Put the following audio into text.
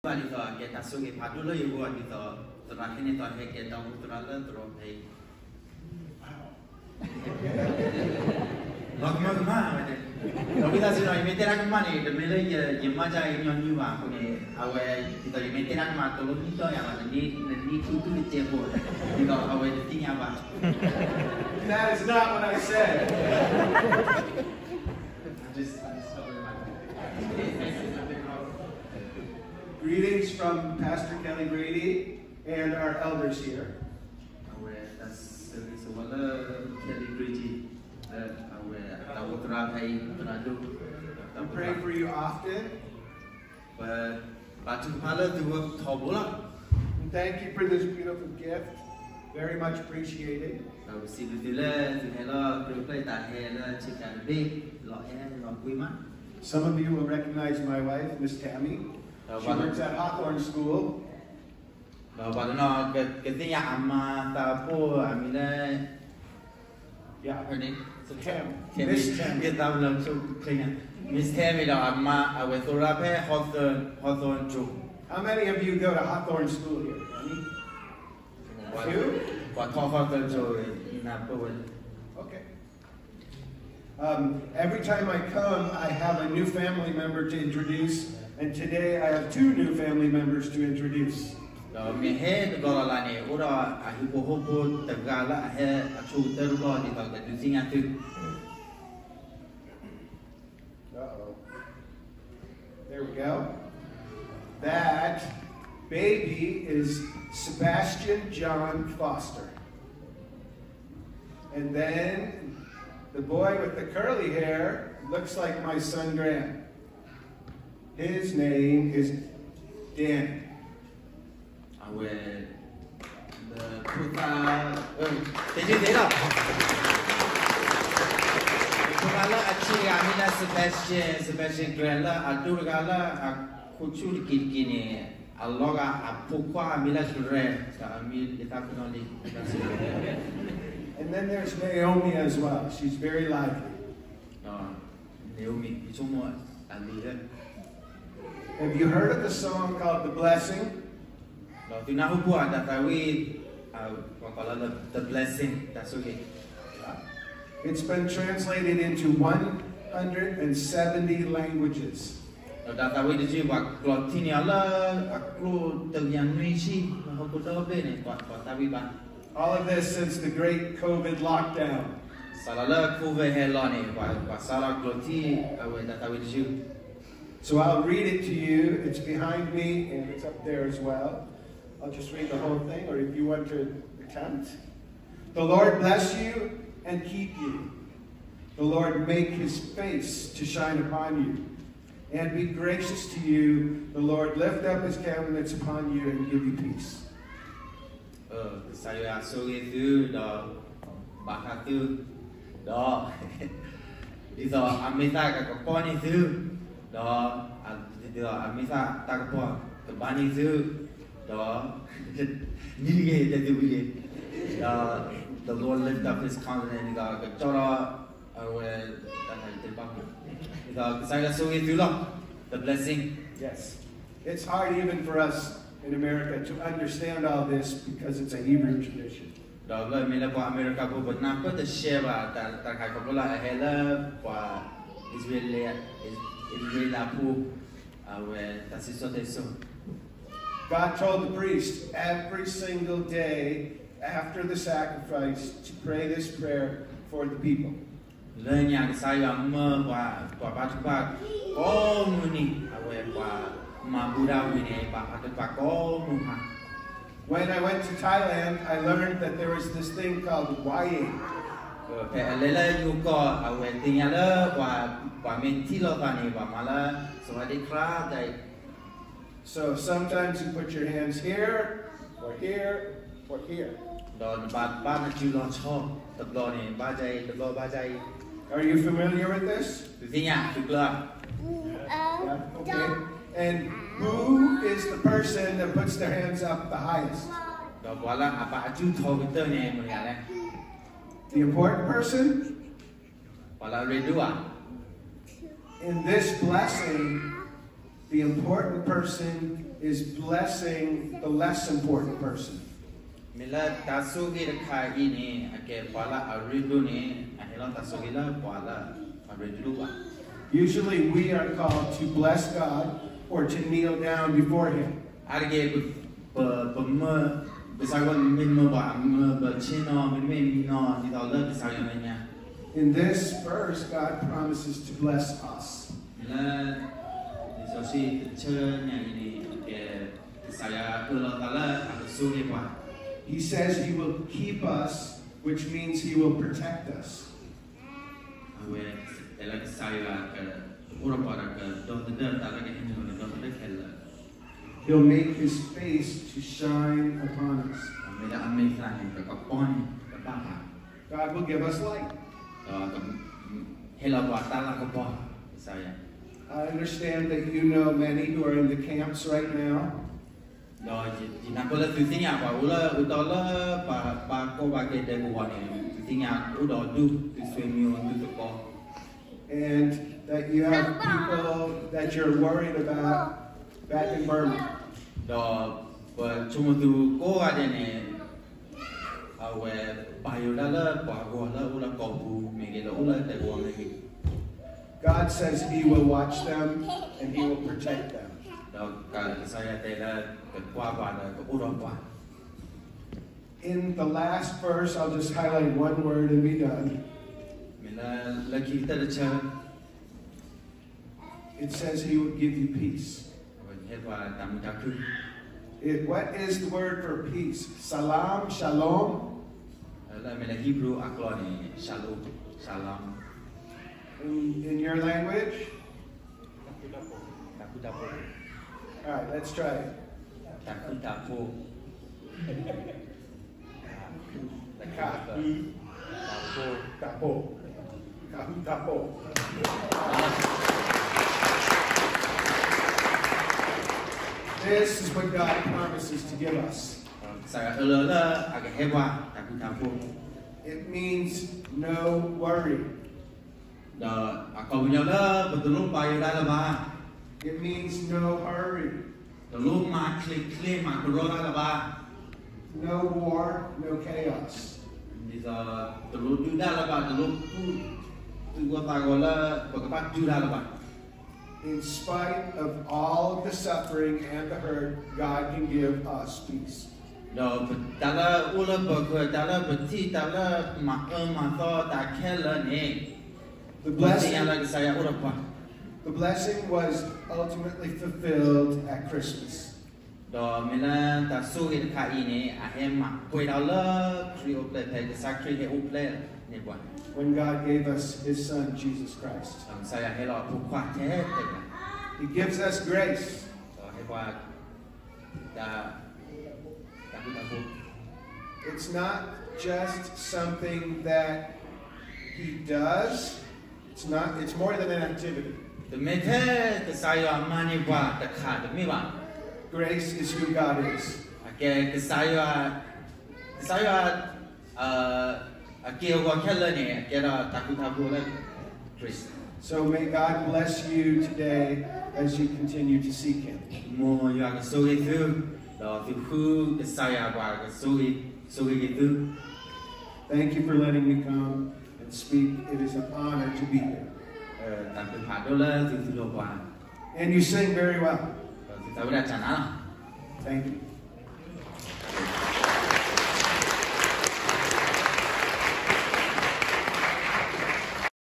Valito che tasso che padulo io guardito tra che ne torne che da un trallo troppo lo come ma lo vi da se noi metterà con mani che me lei gli mangia in ogni va come awe ti togli metterà con ma lo dito ya ma ni tutto il tempo dico awe ti tieni avanti. That is not what I said. Greetings from Pastor Kelly Brady and our elders here. I pray for you often. And thank you for this beautiful gift. Very much appreciated. Some of you will recognize my wife, Miss Tammy. She works at Hawthorne School. Yeah, her name is Miss Tammy. Miss Tammy, Hawthorne School. How many of you go to Hawthorne School here? Any? Two? Okay. Every time I come, I have a new family member to introduce, and today I have two new family members to introduce. Uh-oh. There we go. That baby is Sebastian John Foster. And then the boy with the curly hair looks like my son Grant. His name is Dan. Sebastian Grella, and then there's Naomi as well. She's very lively. Have you heard of the song called The Blessing? The Blessing, that's okay. It's been translated into 170 languages. All of this since the great COVID lockdown. So I'll read it to you. It's behind me and it's up there as well. I'll just read the whole thing, or if you want to attempt. The Lord bless you and keep you. The Lord make his face to shine upon you and be gracious to you. The Lord lift up his countenance upon you and give you peace. The Lord lift up his countenance. The blessing. Yes. It's hard even for us in America to understand all this because it's a Hebrew tradition. God told the priest every single day after the sacrifice to pray this prayer for the people. When I went to Thailand, I learned that there was this thing called Wayang. So sometimes you put your hands here, or here, or here. Are you familiar with this? Yeah, okay. And who is the person that puts their hands up the highest? The important person? In this blessing, the important person is blessing the less important person. Mila tasugi dekai ini ake pala aridu ni ahela tasugi la pala aridu ba. Usually we are called to bless God or to kneel down before Him. Arge pema besagon min ba berchino min mino di tahu le besaganya. In this verse, God promises to bless us. Mila disosi chernya ini ake saya ulang kala tasugi ba. He says He will keep us, which means He will protect us. He'll make His face to shine upon us. God will give us light. I understand that you know many who are in the camps right now. And that you have people that you're worried about back in Burma. God says He will watch them and He will protect them. In the last verse, I'll just highlight one word and be done. It says He will give you peace. What is the word for peace? Salam, shalom. In your language? All right, let's try it. This is what God promises to give us. It means no worry. It means no hurry. No war, no chaos. In spite of all of the suffering and the hurt, God can give us peace. The blessing was ultimately fulfilled at Christmas. When God gave us His Son, Jesus Christ. He gives us grace. It's not just something that He does. It's more than an activity. Grace is who God is. So may God bless you today as you continue to seek Him. Thank you for letting me come and speak. It is an honor to be here. And you sing very well. Thank you.